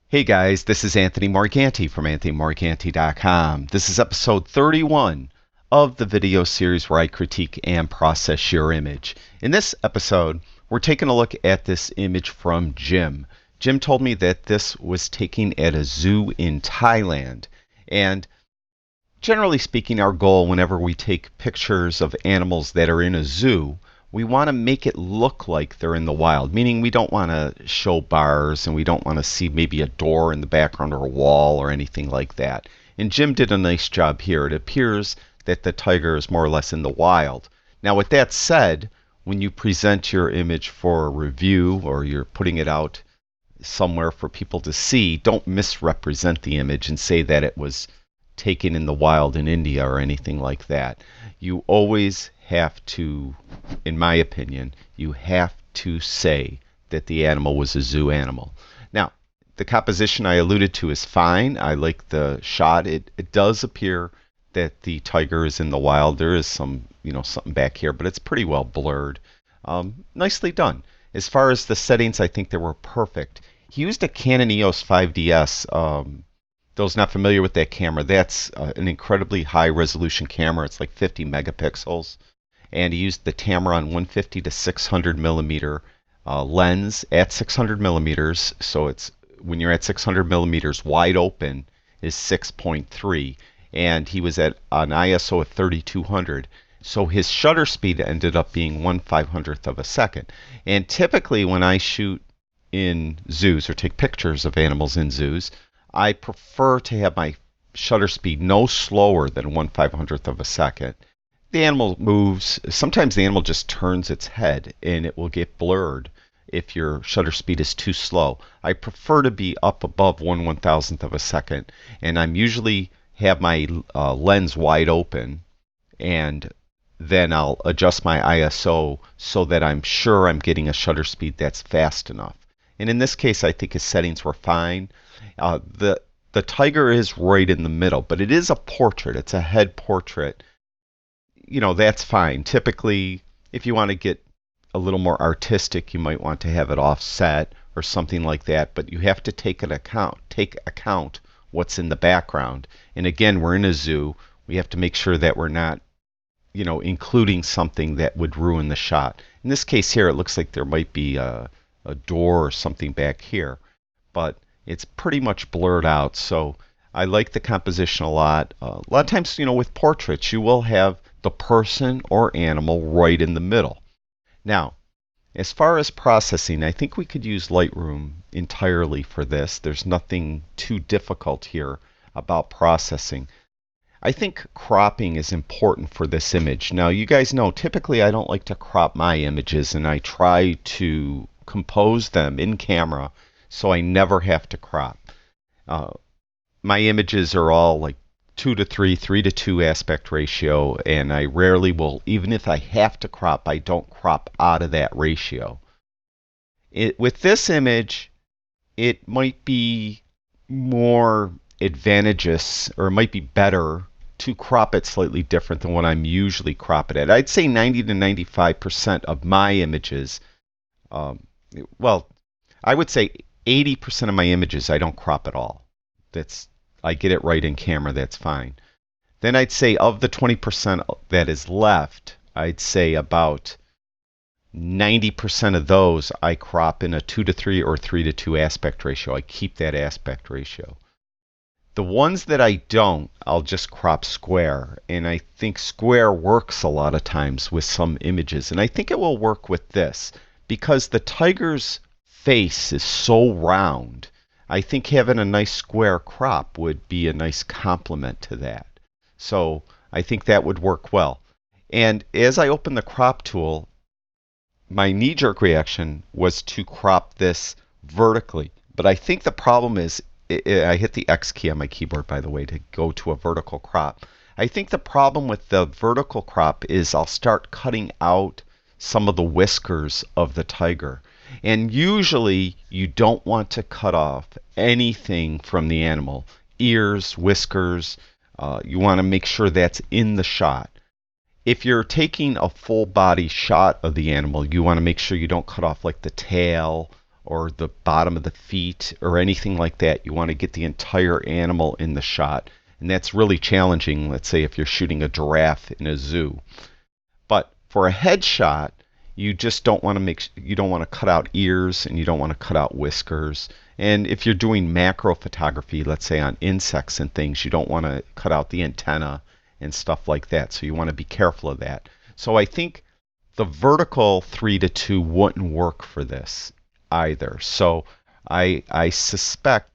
Hey guys, this is Anthony Morganti from AnthonyMorganti.com. This is episode 31 of the video series where I critique and process your image. In this episode, we're taking a look at this image from Jim. Jim told me that this was taken at a zoo in Thailand. And generally speaking, our goal whenever we take pictures of animals that are in a zoo, we want to make it look like they're in the wild, meaning we don't want to show bars and we don't want to see maybe a door in the background or a wall or anything like that. And Jim did a nice job here. It appears that the tiger is more or less in the wild. Now, with that said, when you present your image for a review or you're putting it out somewhere for people to see, don't misrepresent the image and say that it was taken in the wild in India or anything like that. You always have to, in my opinion, you have to say that the animal was a zoo animal. Now, the composition I alluded to is fine. I like the shot. It does appear that the tiger is in the wild. There is some, something back here, but it's pretty well blurred. Nicely done. As far as the settings, I think they were perfect. He used a Canon EOS 5DS. Those not familiar with that camera, that's an incredibly high resolution camera. It's like 50 megapixels. And he used the Tamron 150 to 600 millimeter lens at 600 millimeters. So it's when you're at 600 millimeters, wide open is 6.3. And he was at an ISO of 3200. So his shutter speed ended up being 1/500th of a second. And typically when I shoot in zoos or take pictures of animals in zoos, I prefer to have my shutter speed no slower than 1/500th of a second. The animal moves. Sometimes the animal just turns its head and it will get blurred if your shutter speed is too slow. I prefer to be up above 1/1000th of a second, and I'm usually have my lens wide open, and then I'll adjust my ISO so that I'm sure I'm getting a shutter speed that's fast enough. And in this case, I think his settings were fine. The tiger is right in the middle, but it is a portrait. It's a head portrait. That's fine. Typically, if you want to get a little more artistic, you might want to have it offset or something like that, but you have to take account what's in the background. And again, we're in a zoo. We have to make sure that we're not, including something that would ruin the shot. In this case here, it looks like there might be a door or something back here, but it's pretty much blurred out. So I like the composition a lot. A lot of times, with portraits, you will have the person or animal right in the middle. Now, as far as processing, I think we could use Lightroom entirely for this. There's nothing too difficult here about processing. I think cropping is important for this image. Now, you guys know, typically I don't like to crop my images, and I try to compose them in camera so I never have to crop. My images are all like 2:3, 3:2 aspect ratio, and I rarely will, even if I have to crop, I don't crop out of that ratio. With this image, it might be more advantageous, or it might be better to crop it slightly different than what I'm usually cropping at. I'd say 90 to 95% of my images, well, I would say 80% of my images I don't crop at all. I get it right in camera, that's fine. Then I'd say of the 20% that is left, I'd say about 90% of those I crop in a 2:3 or 3:2 aspect ratio. I keep that aspect ratio. The ones that I don't, I'll just crop square. And I think square works a lot of times with some images. And I think it will work with this because the tiger's face is so round. I think having a nice square crop would be a nice complement to that. So I think that would work well. And as I open the crop tool, my knee-jerk reaction was to crop this vertically. But I think the problem is, I hit the X key on my keyboard, by the way, to go to a vertical crop. I think the problem with the vertical crop is I'll start cutting out some of the whiskers of the tiger. And usually you don't want to cut off anything from the animal. Ears, whiskers, you want to make sure that's in the shot. If you're taking a full body shot of the animal, you want to make sure you don't cut off like the tail or the bottom of the feet or anything like that. You want to get the entire animal in the shot. And that's really challenging, let's say, if you're shooting a giraffe in a zoo. But for a headshot, you just don't want to you don't want to cut out ears and you don't want to cut out whiskers. And if you're doing macro photography, let's say on insects and things, you don't want to cut out the antenna and stuff like that. So you want to be careful of that. So I think the vertical 3:2 wouldn't work for this either. So I suspect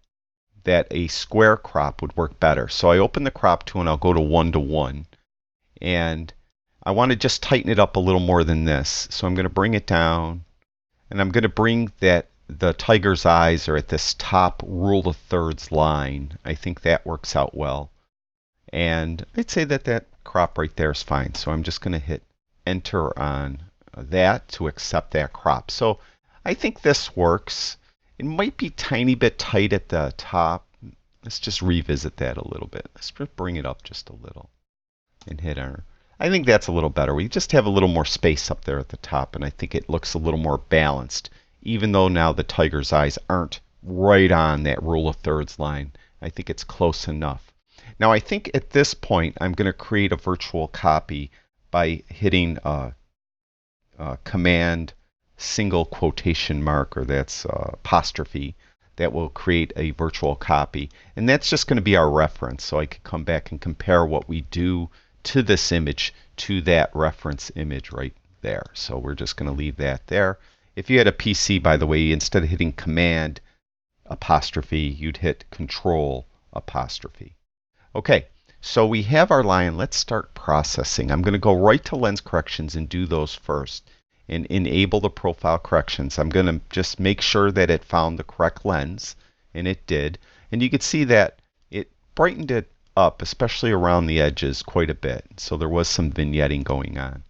that a square crop would work better. So I open the crop tool and I'll go to 1:1. And I want to just tighten it up a little more than this. So I'm going to bring it down, and I'm going to bring that the tiger's eyes are at this top rule of thirds line. I think that works out well. And I'd say that that crop right there is fine. So I'm just going to hit enter on that to accept that crop. So I think this works. It might be a tiny bit tight at the top. Let's just revisit that a little bit. Let's just bring it up just a little and hit enter. I think that's a little better. We just have a little more space up there at the top, and I think it looks a little more balanced, even though now the tiger's eyes aren't right on that rule of thirds line. I think it's close enough. Now I think at this point I'm going to create a virtual copy by hitting Command single quotation mark, or that's apostrophe. That will create a virtual copy. And that's just going to be our reference, so I can come back and compare what we do to this image to that reference image right there. So we're just going to leave that there. If you had a PC, by the way, instead of hitting Command apostrophe, you'd hit Control apostrophe. Okay, so we have our line. Let's start processing. I'm going to go right to lens corrections and do those first and enable the profile corrections. I'm going to just make sure that it found the correct lens, and it did. And you can see that it brightened it up, especially around the edges, quite a bit. So there was some vignetting going on.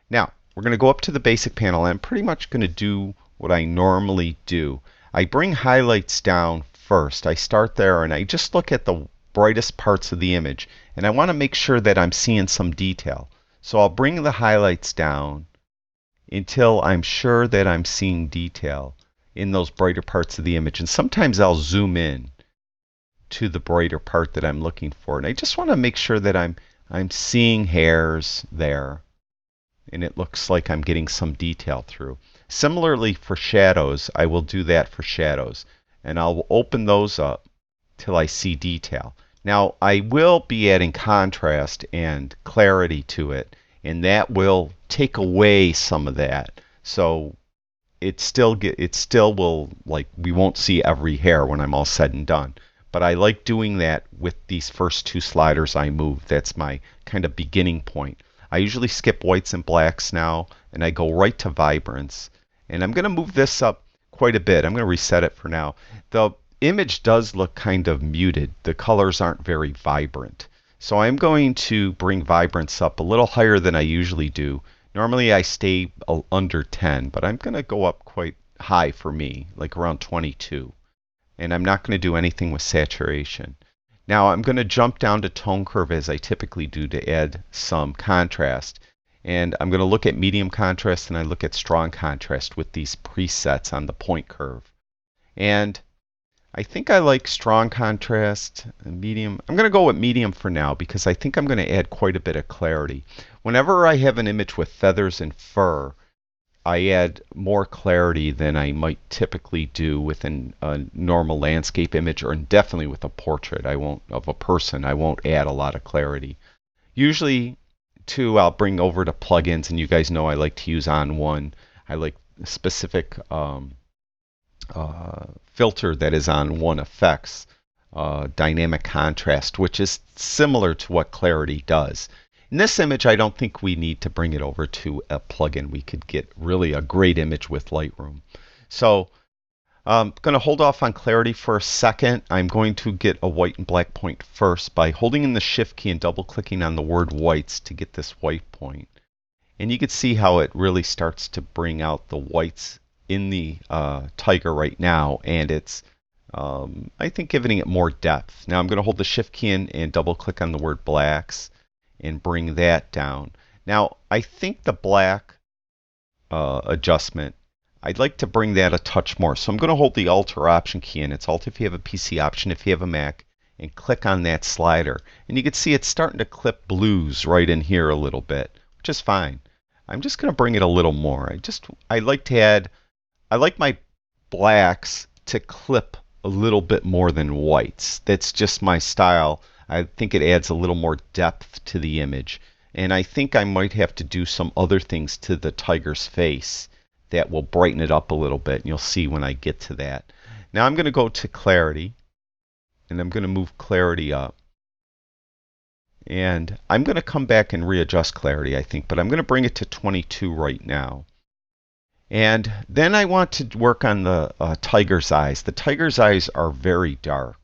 Now, we're going to go up to the basic panel, and I'm pretty much going to do what I normally do. I bring highlights down first. I start there, and I just look at the brightest parts of the image, and I want to make sure that I'm seeing some detail. So I'll bring the highlights down until I'm sure that I'm seeing detail in those brighter parts of the image. And sometimes I'll zoom in to the brighter part that I'm looking for. And I just want to make sure that I'm seeing hairs there, and it looks like I'm getting some detail through. Similarly for shadows, I will do that for shadows. And I'll open those up till I see detail. Now I will be adding contrast and clarity to it, and that will take away some of that. So it still will, like, we won't see every hair when I'm all said and done. But I like doing that with these first two sliders I move. That's my kind of beginning point. I usually skip whites and blacks now, and I go right to vibrance. And I'm going to move this up quite a bit. I'm going to reset it for now. The image does look kind of muted. The colors aren't very vibrant. So I'm going to bring vibrance up a little higher than I usually do. Normally I stay under 10, but I'm going to go up quite high for me, like around 22. And I'm not going to do anything with saturation. Now I'm going to jump down to tone curve as I typically do to add some contrast. And I'm going to look at medium contrast, and I look at strong contrast with these presets on the point curve. And I think I like strong contrast and medium. I'm going to go with medium for now because I think I'm going to add quite a bit of clarity. Whenever I have an image with feathers and fur, I add more clarity than I might typically do with a normal landscape image, or definitely with a portrait of a person. I won't add a lot of clarity. Usually, too, I'll bring over to plugins, and you guys know I like to use On One. I like a specific filter that is On One Effects, dynamic contrast, which is similar to what clarity does. In this image, I don't think we need to bring it over to a plugin. We could get really a great image with Lightroom. So I'm going to hold off on clarity for a second. I'm going to get a white and black point first by holding in the Shift key and double clicking on the word whites to get this white point. And you can see how it really starts to bring out the whites in the tiger right now, and it's I think giving it more depth. Now I'm going to hold the Shift key in and double click on the word blacks and bring that down. Now I think the black adjustment I'd like to bring that a touch more. So I'm going to hold the Alt or Option key, and it's Alt if you have a PC, Option if you have a Mac, and click on that slider. And you can see it's starting to clip blues right in here a little bit, which is fine. I'm just going to bring it a little more. I like to add, I like my blacks to clip a little bit more than whites. That's just my style. I think it adds a little more depth to the image. And I think I might have to do some other things to the tiger's face that will brighten it up a little bit. And you'll see when I get to that. Now I'm going to go to clarity, and I'm going to move clarity up. And I'm going to come back and readjust clarity, I think, but I'm going to bring it to 22 right now. And then I want to work on the tiger's eyes. The tiger's eyes are very dark.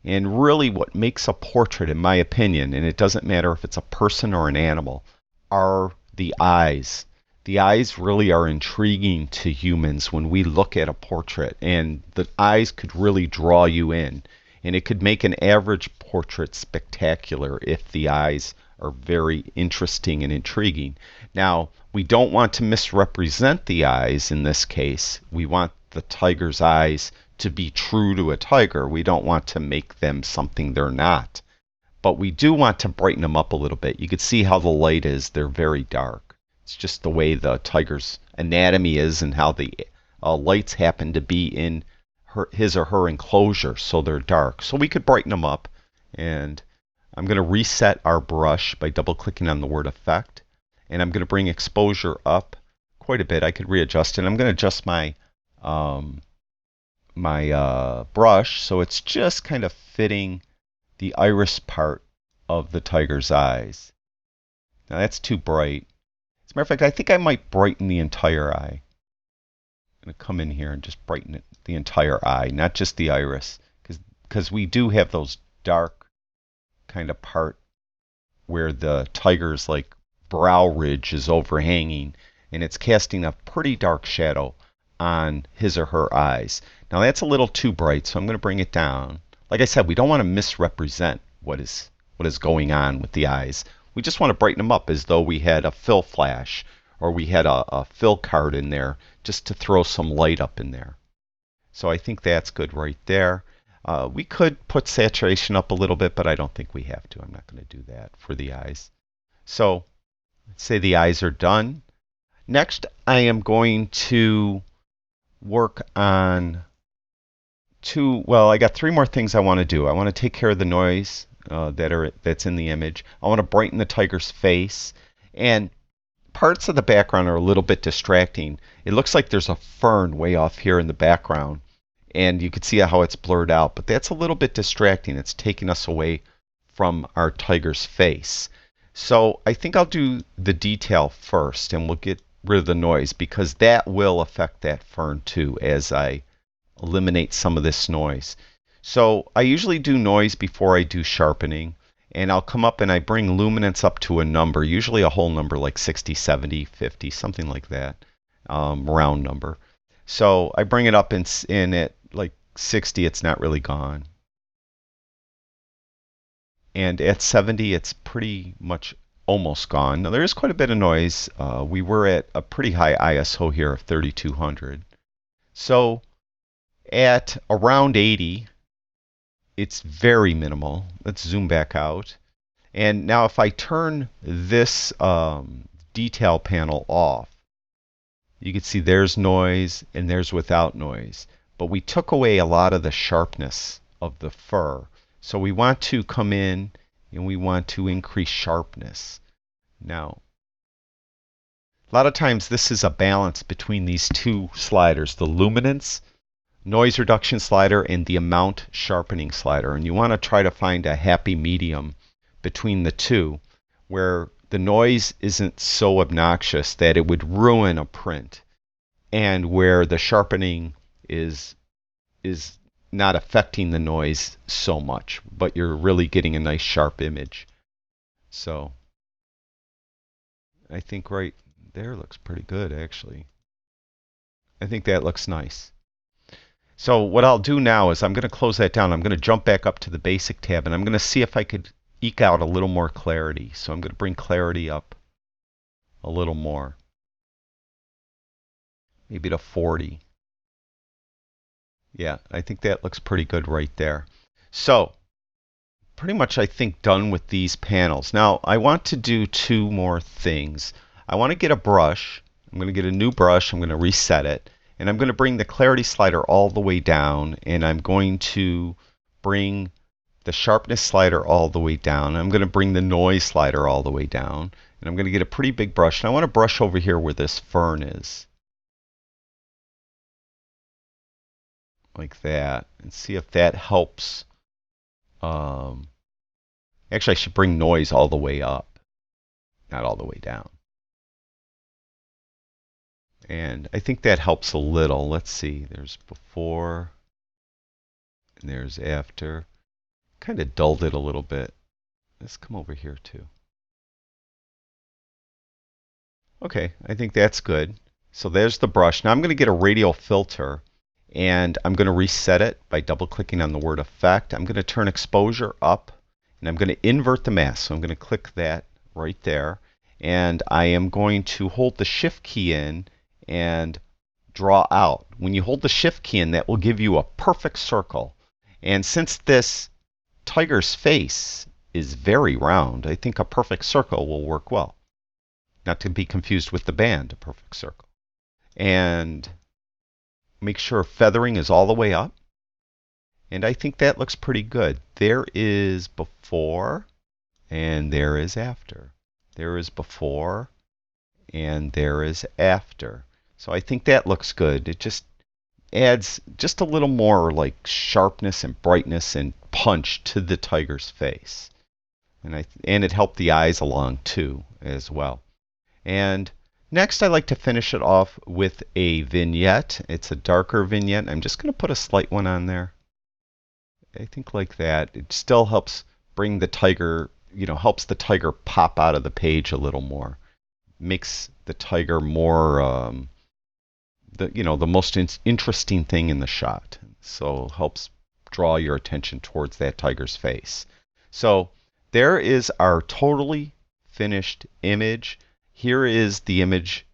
And really what makes a portrait, in my opinion, and it doesn't matter if it's a person or an animal, are the eyes. The eyes really are intriguing to humans when we look at a portrait, and the eyes could really draw you in. And it could make an average portrait spectacular if the eyes are very interesting and intriguing. Now, we don't want to misrepresent the eyes in this case. We want the tiger's eyes to be true to a tiger. We don't want to make them something they're not. But we do want to brighten them up a little bit. You can see how the light is. They're very dark. It's just the way the tiger's anatomy is and how the lights happen to be in his or her enclosure, so they're dark. So we could brighten them up. And I'm going to reset our brush by double-clicking on the word Effect. And I'm going to bring exposure up quite a bit. I could readjust it. I'm going to adjust my brush so it's just kind of fitting the iris part of the tiger's eyes. Now that's too bright. As a matter of fact, I think I might brighten the entire eye. I'm going to come in here and just brighten it, the entire eye, not just the iris, because we do have those dark kind of part where the tiger's like brow ridge is overhanging, and it's casting a pretty dark shadow on his or her eyes. Now that's a little too bright, so I'm going to bring it down. Like I said, we don't want to misrepresent what is going on with the eyes. We just want to brighten them up as though we had a fill flash or we had a fill card in there just to throw some light up in there. So I think that's good right there. We could put saturation up a little bit, but I don't think we have to. I'm not going to do that for the eyes. So let's say the eyes are done. Next, I am going to work on I got three more things I want to do. I want to take care of the noise that's in the image. I want to brighten the tiger's face. And parts of the background are a little bit distracting. It looks like there's a fern way off here in the background. And you can see how it's blurred out. But that's a little bit distracting. It's taking us away from our tiger's face. So I think I'll do the detail first, and we'll get rid of the noise, because that will affect that fern too as I eliminate some of this noise. So I usually do noise before I do sharpening, and I'll come up and I bring luminance up to a number, usually a whole number like 60, 70, 50, something like that, round number. So I bring it up in at like 60, it's not really gone. And at 70, it's pretty much almost gone. Now there is quite a bit of noise. We were at a pretty high ISO here of 3200. So at around 80, it's very minimal. Let's zoom back out. And now if I turn this detail panel off, you can see there's noise and there's without noise. But we took away a lot of the sharpness of the fur. So we want to come in and we want to increase sharpness. Now, a lot of times this is a balance between these two sliders, the luminance noise reduction slider and the amount sharpening slider. And you want to try to find a happy medium between the two where the noise isn't so obnoxious that it would ruin a print, and where the sharpening is not affecting the noise so much, but you're really getting a nice sharp image. So I think right there looks pretty good, actually. I think that looks nice. So what I'll do now is I'm going to close that down. I'm going to jump back up to the basic tab, and I'm going to see if I could eke out a little more clarity. So I'm going to bring clarity up a little more. maybe to 40. Yeah, I think that looks pretty good right there. So, pretty much I think done with these panels. Now, I want to do two more things. I want to get a brush. I'm going to get a new brush. I'm going to reset it. And I'm going to bring the clarity slider all the way down. And I'm going to bring the sharpness slider all the way down. I'm going to bring the noise slider all the way down. And I'm going to get a pretty big brush. And I want to brush over here where this fern is. Like that. And see if that helps. Actually, I should bring noise all the way up, not all the way down. And I think that helps a little. Let's see. There's before, and there's after. Kind of dulled it a little bit. Let's come over here too. Okay, I think that's good. So there's the brush. Now I'm going to get a radial filter, and I'm going to reset it by double-clicking on the word effect. I'm going to turn exposure up, and I'm going to invert the mask. So I'm going to click that right there, and I am going to hold the shift key in and draw out. When you hold the shift key in, that will give you a perfect circle. And since this tiger's face is very round, I think a perfect circle will work well. Not to be confused with the band, a perfect circle. And make sure feathering is all the way up. And I think that looks pretty good. There is before and there is after. There is before and there is after. So I think that looks good. It just adds just a little more like sharpness and brightness and punch to the tiger's face. And it helped the eyes along too as well. And next I like to finish it off with a vignette. It's a darker vignette. I'm just going to put a slight one on there. I think like that. It still helps bring the tiger, helps the tiger pop out of the page a little more. Makes the tiger more, the most interesting thing in the shot. So helps draw your attention towards that tiger's face. So there is our totally finished image. Here is the image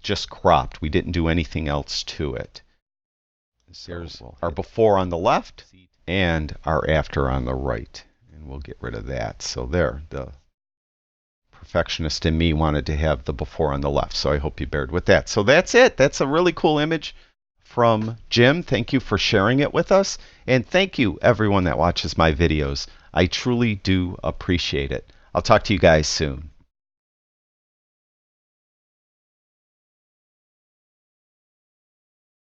just cropped. We didn't do anything else to it. Here's our before on the left and our after on the right. And we'll get rid of that. So there, the perfectionist in me wanted to have the before on the left. So I hope you bared with that. So that's it. That's a really cool image from Jim. Thank you for sharing it with us. And thank you, everyone that watches my videos. I truly do appreciate it. I'll talk to you guys soon.